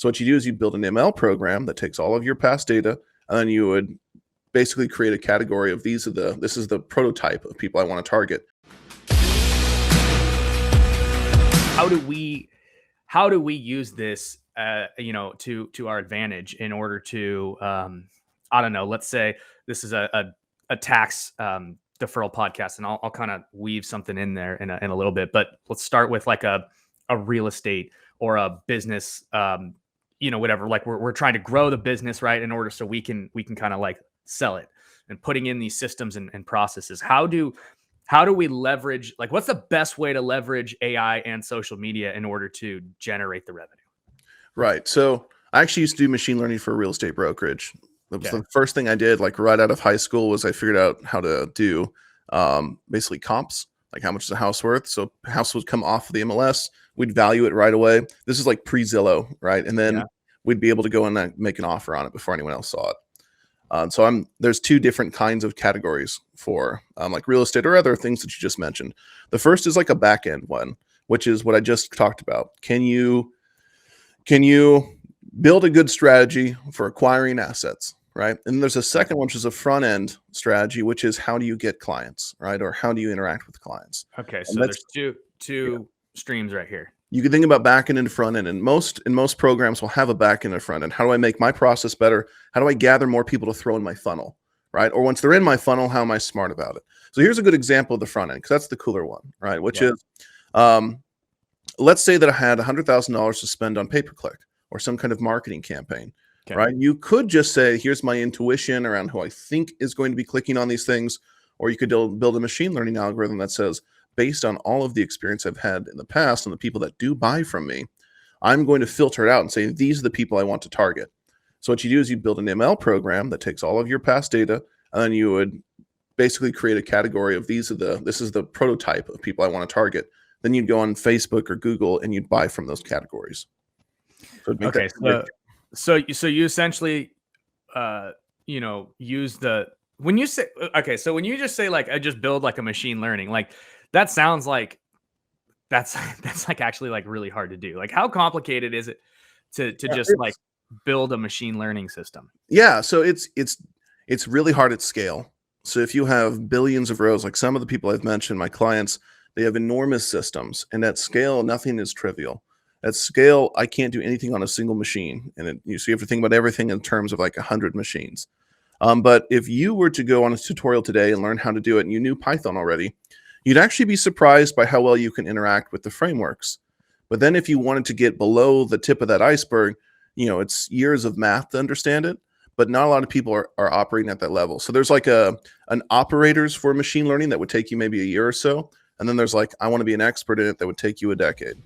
So what you do is you build an ML program that takes all of your past data, and then you would basically create a category of this is the prototype of people I want to target. How do we use this, to our advantage in order to, I don't know, let's say this is a tax deferral podcast, and I'll kind of weave something in there in a little bit, but let's start with like a real estate or a business, whatever, like we're trying to grow the business, right? In order so we can kind of like sell it, and putting in these systems and processes. How do we leverage, like, what's the best way to leverage AI and social media in order to generate the revenue? Right. So I actually used to do machine learning for a real estate brokerage. That was the first thing I did, like right out of high school, was I figured out how to do basically comps, like how much is a house worth. So house would come off of the MLS. We'd value it right away. This is like pre-Zillow, right? And then we'd be able to go and make an offer on it before anyone else saw it. So there's two different kinds of categories for like real estate or other things that you just mentioned. The first is like a back end one, which is what I just talked about. Can you build a good strategy for acquiring assets, right? And there's a second one, which is a front end strategy, which is how do you get clients, right? Or how do you interact with clients? Okay, so there's two streams right here. You can think about back end and front end, and most programs will have a back end and front end. How do I make my process better? How do I gather more people to throw in my funnel, right? Or once they're in my funnel, how am I smart about it? So here's a good example of the front end, because that's the cooler one, right? Which is, let's say that I had $100,000 to spend on pay-per-click or some kind of marketing campaign, right? You could just say, here's my intuition around who I think is going to be clicking on these things, or you could build a machine learning algorithm that says, based on all of the experience I've had in the past and the people that do buy from me, I'm going to filter it out and say, these are the people I want to target. So what you do is you build an ML program that takes all of your past data, and then you would basically create a category of this is the prototype of people I want to target. Then you'd go on Facebook or Google and you'd buy from those categories. So you essentially, use when you just say like, I just build like a machine learning, like that sounds like that's like actually like really hard to do. Like, how complicated is it to just like build a machine learning system? Yeah. So it's really hard at scale. So if you have billions of rows, like some of the people I've mentioned, my clients, they have enormous systems, and at scale, nothing is trivial. At scale, I can't do anything on a single machine. And you have to think about everything in terms of like 100 machines. But if you were to go on a tutorial today and learn how to do it, and you knew Python already, you'd actually be surprised by how well you can interact with the frameworks. But then if you wanted to get below the tip of that iceberg, it's years of math to understand it, but not a lot of people are operating at that level. So there's like an operators for machine learning that would take you maybe a year or so. And then there's like, I want to be an expert in it, that would take you a decade.